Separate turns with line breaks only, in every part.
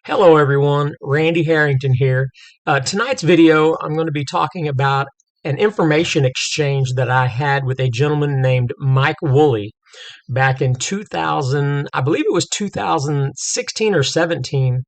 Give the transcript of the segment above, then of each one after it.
Hello everyone, Randy Harrington here. Tonight's video, I'm going to be talking about an information exchange that I had with a gentleman named Mike Wooley back in 2000, I believe it was 2016 or 17.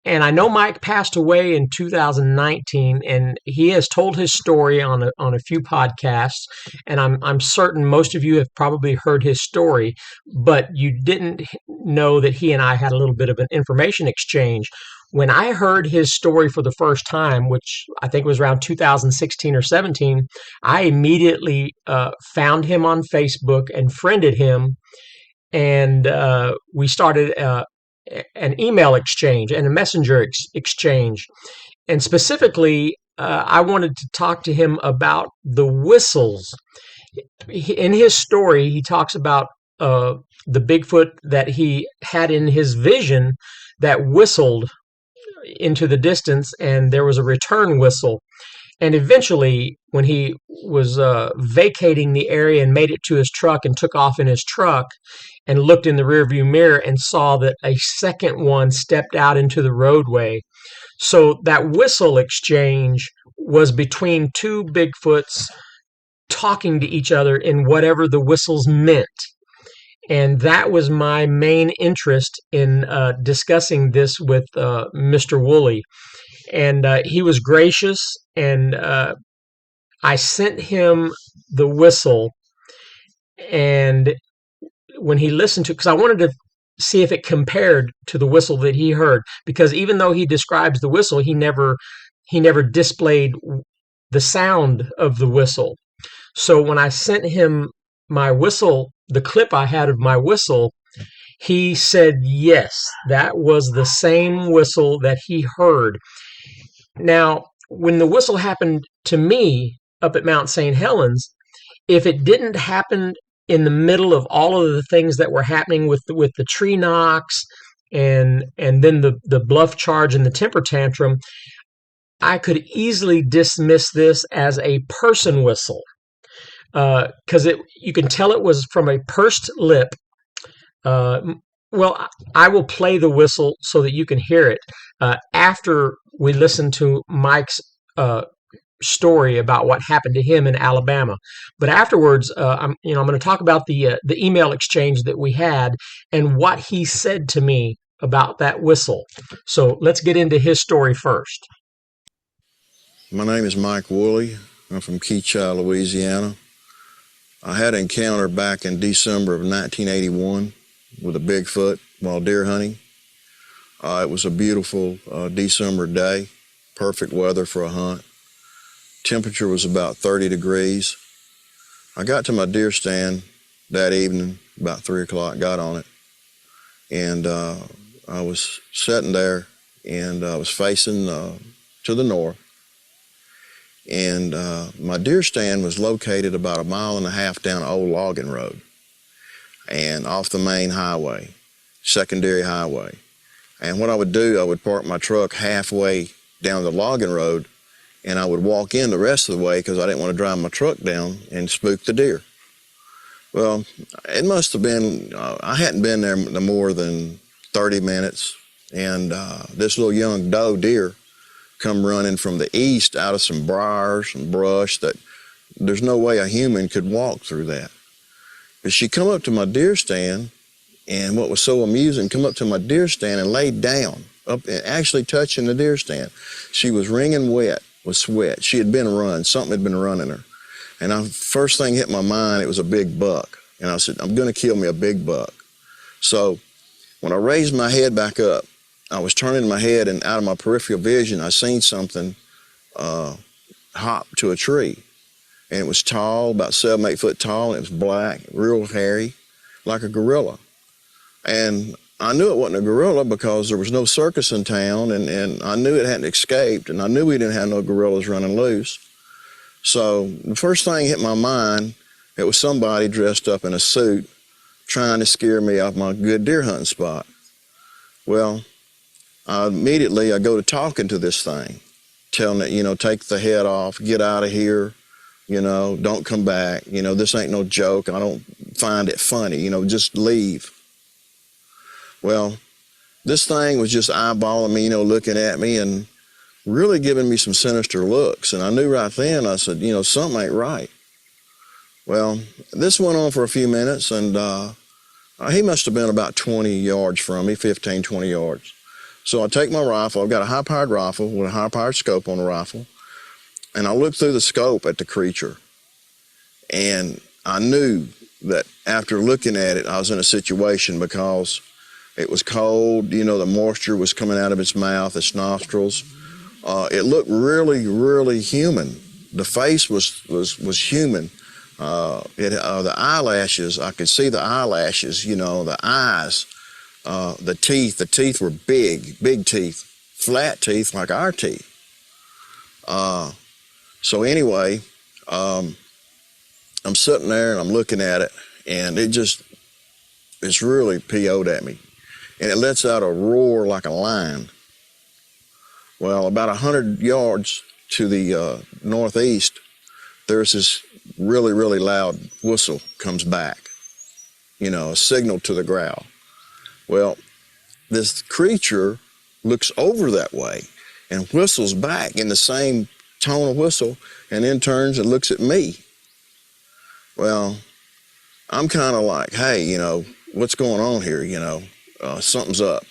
And I know Mike passed away in 2019, and he has told his story on a few podcasts. And I'm certain most of you have probably heard his story, but you didn't know that he and I had a little bit of an information exchange. When I heard his story for the first time, which I think was around 2016 or 17, I immediately found him on Facebook and friended him, and we started an email exchange and a messenger exchange. And specifically, I wanted to talk to him about the whistles. In his story, he talks about the Bigfoot that he had in his vision that whistled into the distance, and there was a return whistle. And eventually, when he was vacating the area and made it to his truck and took off in his truck and looked in the rearview mirror and saw that a second one stepped out into the roadway. So that whistle exchange was between two Bigfoots talking to each other in whatever the whistles meant. And that was my main interest in discussing this with Mr. Woolley. And he was gracious, and I sent him the whistle. And when he listened to, because I wanted to see if it compared to the whistle that he heard, because even though he describes the whistle, he never displayed the sound of the whistle. So when I sent him my whistle, the clip I had of my whistle, he said yes, that was the same whistle that he heard. Now, when the whistle happened to me up at Mount St. Helens, if it didn't happen in the middle of all of the things that were happening with the tree knocks and then the bluff charge and the temper tantrum, I could easily dismiss this as a person whistle, because you can tell it was from a pursed lip. Uh, well, I will play the whistle so that you can hear it after we listen to Mike's story about what happened to him in Alabama. But afterwards, I'm going to talk about the email exchange that we had and what he said to me about that whistle. So let's get into his story first.
My name is Mike Wooley. I'm from Keachai, Louisiana. I had an encounter back in December of 1981 with a Bigfoot while deer hunting. It was a beautiful December day, perfect weather for a hunt. Temperature was about 30 degrees. I got to my deer stand that evening, about 3 o'clock, got on it, and I was sitting there, and I was facing to the north. And my deer stand was located about 1.5 miles down an old logging road and off the main highway, secondary highway. And what I would do, I would park my truck halfway down the logging road, and I would walk in the rest of the way because I didn't want to drive my truck down and spook the deer. Well, it must have been, I hadn't been there no more than 30 minutes, and this little young doe deer come running from the east out of some briars and brush that there's no way a human could walk through that. But she come up to my deer stand, and what was so amusing, come up to my deer stand and laid down, up and actually touching the deer stand. She was wringing wet with sweat. She had been run, something had been running her. And first thing hit my mind, it was a big buck. And I said, I'm gonna kill me a big buck. So when I raised my head back up, I was turning my head, and out of my peripheral vision, I seen something hop to a tree. And it was tall, about 7, 8 foot tall, and it was black, real hairy, like a gorilla. And I knew it wasn't a gorilla because there was no circus in town, and I knew it hadn't escaped, and I knew we didn't have no gorillas running loose. So the first thing hit my mind, it was somebody dressed up in a suit trying to scare me off my good deer hunting spot. Well, immediately I go to talking to this thing, telling it, take the head off, get out of here, don't come back, this ain't no joke, I don't find it funny, just leave. Well, This thing was just eyeballing me, looking at me and really giving me some sinister looks. And I knew right then, I said, something ain't right. Well, this went on for a few minutes, and he must have been about 20 yards from me, 15, 20 yards. So I take my rifle. I've got a high-powered rifle with a high-powered scope on the rifle, and I look through the scope at the creature. And I knew that after looking at it, I was in a situation because it was cold. The moisture was coming out of its mouth, its nostrils. It looked really, really human. The face was human. The eyelashes, I could see the eyelashes, the eyes, the teeth. The teeth were big teeth, flat teeth like our teeth. So anyway, I'm sitting there and I'm looking at it, and it's really PO'd at me. And it lets out a roar like a lion. Well, about 100 yards to the northeast, there's this really, really loud whistle comes back, a signal to the growl. Well, this creature looks over that way and whistles back in the same tone of whistle, and then turns and looks at me. Well, I'm kind of like, hey, what's going on here? Something's up.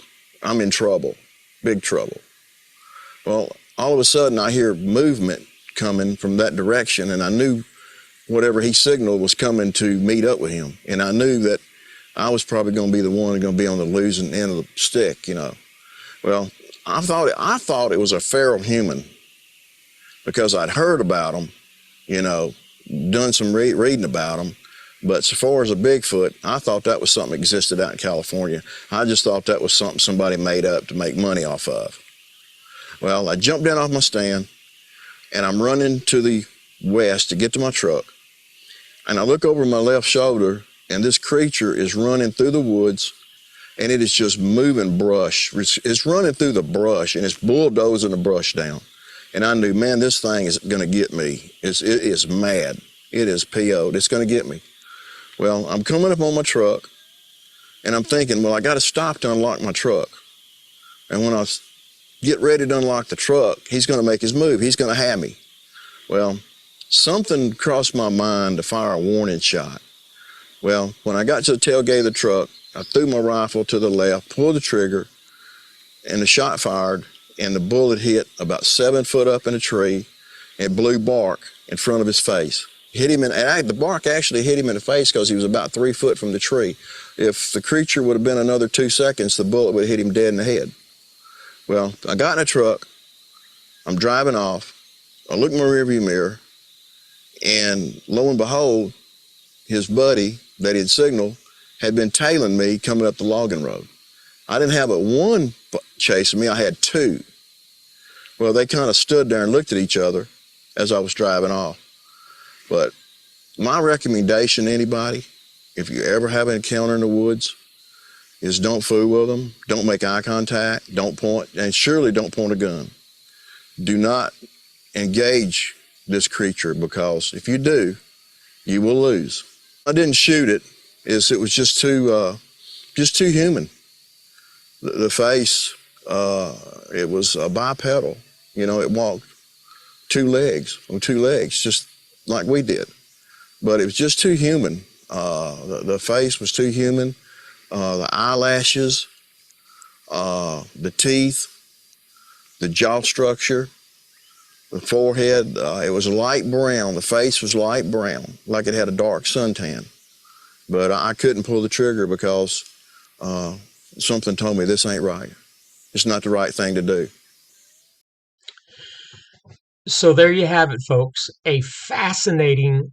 I'm in trouble, big trouble. Well, all of a sudden I hear movement coming from that direction, and I knew whatever he signaled was coming to meet up with him. And I knew that I was probably going to be the one going to be on the losing end of the stick, Well, I thought it was a feral human because I'd heard about them, done some reading about them. But so far as a Bigfoot, I thought that was something that existed out in California. I just thought that was something somebody made up to make money off of. Well, I jumped down off my stand, and I'm running to the west to get to my truck. And I look over my left shoulder, and this creature is running through the woods, and it is just moving brush. It's running through the brush, and it's bulldozing the brush down. And I knew, man, this thing is going to get me. It is mad. It is PO'd. It's going to get me. Well, I'm coming up on my truck, and I'm thinking, well, I got to stop to unlock my truck. And when I get ready to unlock the truck, he's going to make his move. He's going to have me. Well, something crossed my mind to fire a warning shot. Well, when I got to the tailgate of the truck, I threw my rifle to the left, pulled the trigger, and the shot fired, and the bullet hit about 7 foot up in a tree and blew bark in front of his face. The bark actually hit him in the face because he was about 3 foot from the tree. If the creature would have been another 2 seconds, the bullet would have hit him dead in the head. Well, I got in a truck, I'm driving off, I look in my rearview mirror, and lo and behold, his buddy that he'd signaled had been tailing me coming up the logging road. I didn't have but one chasing me, I had two. Well, they kind of stood there and looked at each other as I was driving off. But my recommendation to anybody, if you ever have an encounter in the woods, is don't fool with them, don't make eye contact, don't point, and surely don't point a gun. Do not engage this creature, because if you do, you will lose. I didn't shoot it, it was just too human. The face, it was bipedal. It walked on two legs, just like we did. But it was just too human. The face was too human. The eyelashes, the teeth, the jaw structure, the forehead, it was light brown. The face was light brown, like it had a dark suntan. But I couldn't pull the trigger because something told me this ain't right. It's not the right thing to do.
So there you have it, folks. A fascinating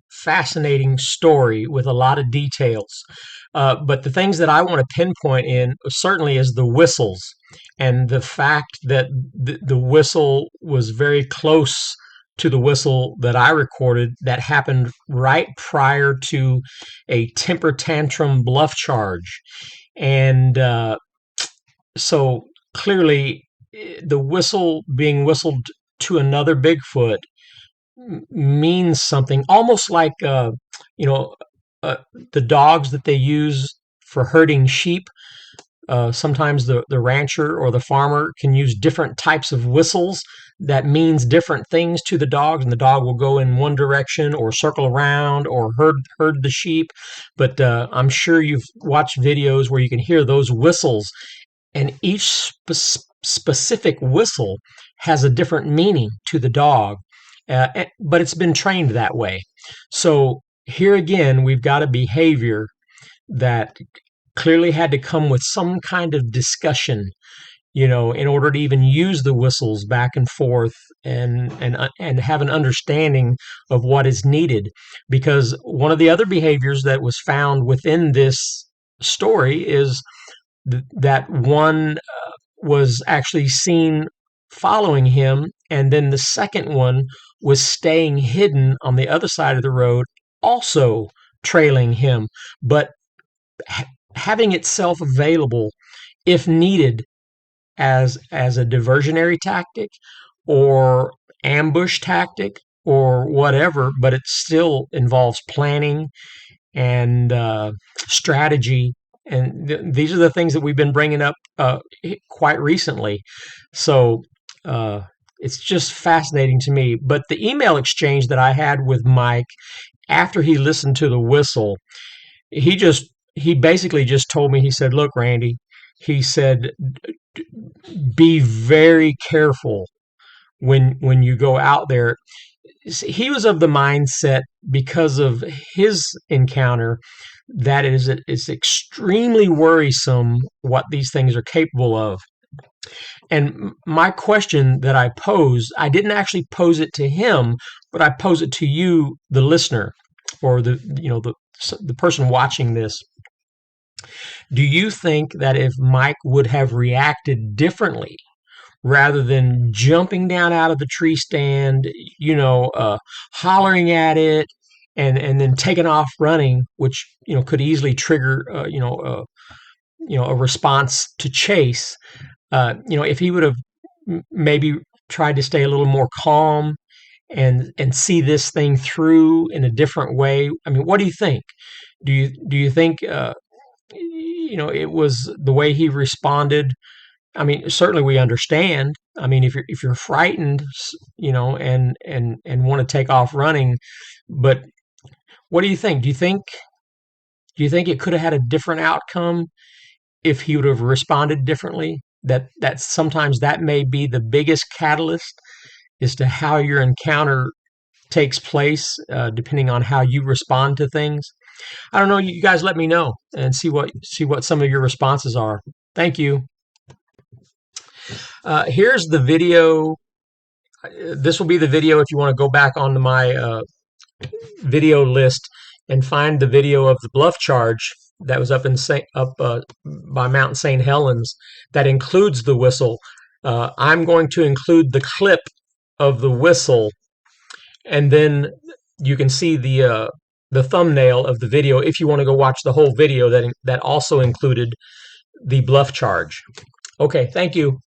story with a lot of details. But the things that I want to pinpoint in certainly is the whistles, and the fact that the whistle was very close to the whistle that I recorded that happened right prior to a temper tantrum bluff charge. And so clearly, the whistle being whistled to another Bigfoot means something, almost like you know the dogs that they use for herding sheep. Sometimes the rancher or the farmer can use different types of whistles that means different things to the dogs, and the dog will go in one direction or circle around or herd the sheep. But I'm sure you've watched videos where you can hear those whistles, and each specific whistle has a different meaning to the dog, but it's been trained that way. So here again, we've got a behavior that clearly had to come with some kind of discussion, in order to even use the whistles back and forth and have an understanding of what is needed. Because one of the other behaviors that was found within this story is that one was actually seen following him, and then the second one was staying hidden on the other side of the road, also trailing him, but having itself available if needed as a diversionary tactic or ambush tactic or whatever, but it still involves planning and strategy. And these are the things that we've been bringing up quite recently. So it's just fascinating to me. But the email exchange that I had with Mike after he listened to the whistle, he basically just told me, he said, "Look, Randy," he said, "be very careful when you go out there." He was of the mindset, because of his encounter, that it's extremely worrisome what these things are capable of. And my question that I posed, I didn't actually pose it to him, but I pose it to you, the listener, or the person watching this. Do you think that if Mike would have reacted differently, rather than jumping down out of the tree stand, hollering at it, and then taking off running, which could easily trigger a response to chase? If he would have maybe tried to stay a little more calm and see this thing through in a different way. I mean, what do you think? Do you think it was the way he responded? I mean, certainly we understand. I mean, if you're frightened, and want to take off running, but what do you think? Do you think it could have had a different outcome if he would have responded differently? That sometimes that may be the biggest catalyst as to how your encounter takes place, depending on how you respond to things. I don't know. You guys let me know and see what some of your responses are. Thank you. Here's the video. This will be the video if you want to go back onto my video list and find the video of the bluff charge that was up by Mount St. Helens that includes the whistle. I'm going to include the clip of the whistle, and then you can see the thumbnail of the video if you want to go watch the whole video that also included the bluff charge. Okay, thank you.